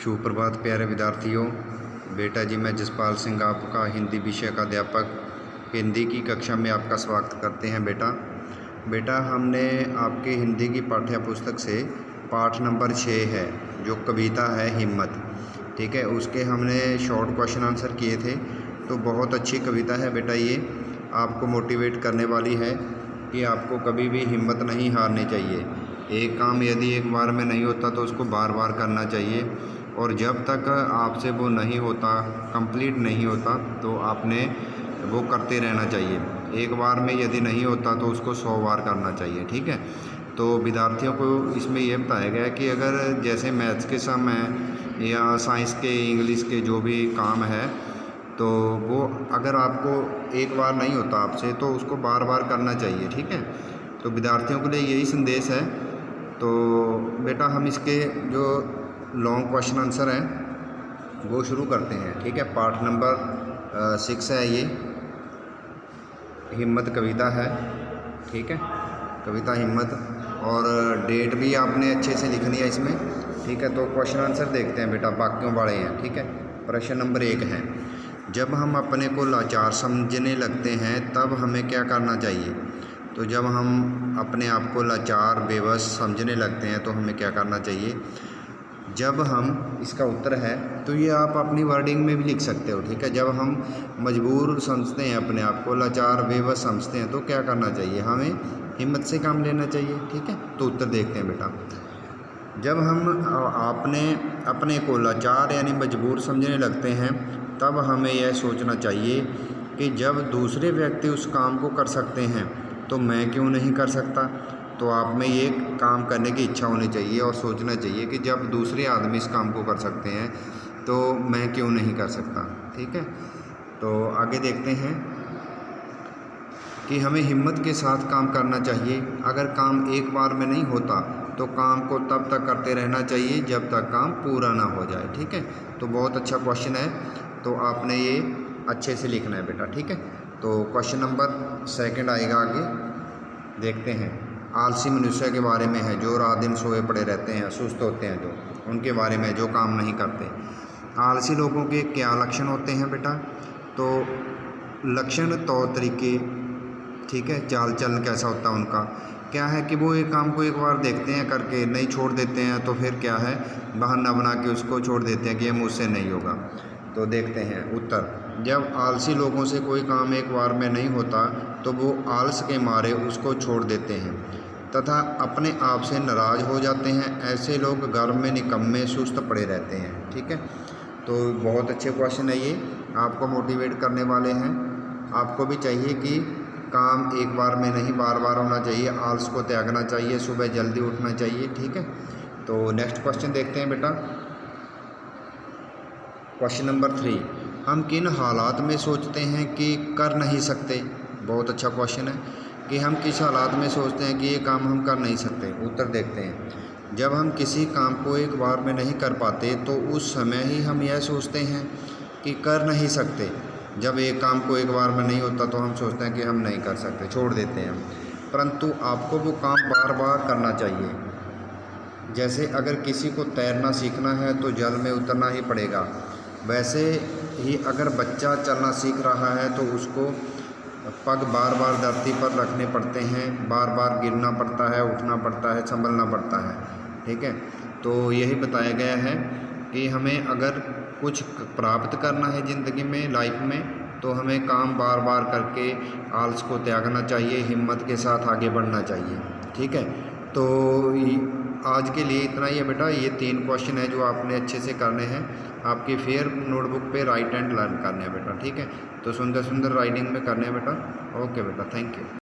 शुभ प्रभात प्यारे विद्यार्थियों। बेटा जी मैं जसपाल सिंह आपका हिंदी विषय का अध्यापक हिंदी की कक्षा में आपका स्वागत करते हैं। बेटा हमने आपके हिंदी की पाठ्य पुस्तक से पाठ नंबर 6 है जो कविता है हिम्मत, ठीक है, उसके हमने शॉर्ट क्वेश्चन आंसर किए थे। तो बहुत अच्छी कविता है बेटा, ये आपको मोटिवेट करने वाली है कि आपको कभी भी हिम्मत नहीं हारनी चाहिए। एक काम यदि एक बार में नहीं होता तो उसको बार बार करना चाहिए, और जब तक आपसे वो नहीं होता, कंप्लीट नहीं होता, तो आपने वो करते रहना चाहिए। एक बार में यदि नहीं होता तो उसको 100 बार करना चाहिए, ठीक है। तो विद्यार्थियों को इसमें यह बताया गया है कि अगर जैसे मैथ्स के सम है या साइंस के, इंग्लिश के जो भी काम है, तो वो अगर आपको एक बार नहीं होता आपसे तो उसको बार बार करना चाहिए, ठीक है। तो विद्यार्थियों के लिए यही संदेश है। तो बेटा हम इसके जो लॉन्ग क्वेश्चन आंसर हैं वो शुरू करते हैं, ठीक है। पार्ट नंबर 6 है, ये हिम्मत कविता है, ठीक है, कविता हिम्मत, और डेट भी आपने अच्छे से लिखनी है इसमें, ठीक है। तो क्वेश्चन आंसर देखते हैं बेटा, वाक्यों वाले हैं, ठीक है। प्रश्न नंबर 1 है, जब हम अपने को लाचार समझने लगते हैं तब हमें क्या करना चाहिए। तो जब हम अपने आप को लाचार बेबस समझने लगते हैं तो हमें क्या करना चाहिए। जब हम, इसका उत्तर है, तो ये आप अपनी वर्डिंग में भी लिख सकते हो, ठीक है। जब हम मजबूर समझते हैं अपने आप को, लाचार बेबस समझते हैं, तो क्या करना चाहिए, हमें हिम्मत से काम लेना चाहिए, ठीक है। तो उत्तर देखते हैं बेटा, जब हम अपने को लाचार यानी मजबूर समझने लगते हैं तब हमें यह सोचना चाहिए कि जब दूसरे व्यक्ति उस काम को कर सकते हैं तो मैं क्यों नहीं कर सकता। तो आप में ये काम करने की इच्छा होनी चाहिए और सोचना चाहिए कि जब दूसरे आदमी इस काम को कर सकते हैं तो मैं क्यों नहीं कर सकता, ठीक है। तो आगे देखते हैं कि हमें हिम्मत के साथ काम करना चाहिए। अगर काम एक बार में नहीं होता तो काम को तब तक करते रहना चाहिए जब तक काम पूरा ना हो जाए, ठीक है। तो बहुत अच्छा क्वेश्चन है, तो आपने ये अच्छे से लिखना है बेटा, ठीक है। तो क्वेश्चन नंबर 2 आएगा, आगे देखते हैं। आलसी मनुष्य के बारे में है, जो रात दिन सोए पड़े रहते हैं, सुस्त होते हैं, जो उनके बारे में, जो काम नहीं करते। आलसी लोगों के क्या लक्षण होते हैं बेटा। तो लक्षण, तौर तरीके, ठीक है, चाल चलन कैसा होता है उनका, क्या है कि वो एक काम को एक बार देखते हैं करके नहीं छोड़ देते हैं, तो फिर क्या है, बहाना बना के उसको छोड़ देते हैं कि ये मुझसे नहीं होगा। तो देखते हैं उत्तर, जब आलसी लोगों से कोई काम एक बार में नहीं होता तो वो आलस के मारे उसको छोड़ देते हैं तथा अपने आप से नाराज़ हो जाते हैं। ऐसे लोग घर में निकम्मे सुस्त पड़े रहते हैं, ठीक है। तो बहुत अच्छे क्वेश्चन है, ये आपको मोटिवेट करने वाले हैं। आपको भी चाहिए कि काम एक बार में नहीं, बार बार होना चाहिए, आलस को त्यागना चाहिए, सुबह जल्दी उठना चाहिए, ठीक है। तो नेक्स्ट क्वेश्चन देखते हैं बेटा, क्वेश्चन नंबर 3, हम किन हालात में सोचते हैं कि कर नहीं सकते। बहुत अच्छा क्वेश्चन है कि हम किस हालात में सोचते हैं कि ये काम हम कर नहीं सकते। उत्तर देखते हैं, जब हम किसी काम को एक बार में नहीं कर पाते तो उस समय ही हम यह सोचते हैं कि कर नहीं सकते। जब एक काम को एक बार में नहीं होता तो हम सोचते हैं कि हम नहीं कर सकते, छोड़ देते हैं। परंतु आपको वो काम बार बार करना चाहिए। जैसे अगर किसी को तैरना सीखना है तो जल में उतरना ही पड़ेगा, वैसे ही अगर बच्चा चलना सीख रहा है तो उसको पग बार बार धरती पर रखने पड़ते हैं, बार बार गिरना पड़ता है, उठना पड़ता है, संभलना पड़ता है, ठीक है। तो यही बताया गया है कि हमें अगर कुछ प्राप्त करना है ज़िंदगी में, लाइफ में, तो हमें काम बार बार करके आलस को त्यागना चाहिए, हिम्मत के साथ आगे बढ़ना चाहिए, ठीक है। तो आज के लिए इतना ही है बेटा। ये 3 क्वेश्चन है जो आपने अच्छे से करने हैं, आपकी फेयर नोटबुक पे राइट एंड लर्न करने हैं बेटा, ठीक है। तो सुंदर सुंदर राइटिंग में करने हैं बेटा। ओके बेटा, थैंक यू।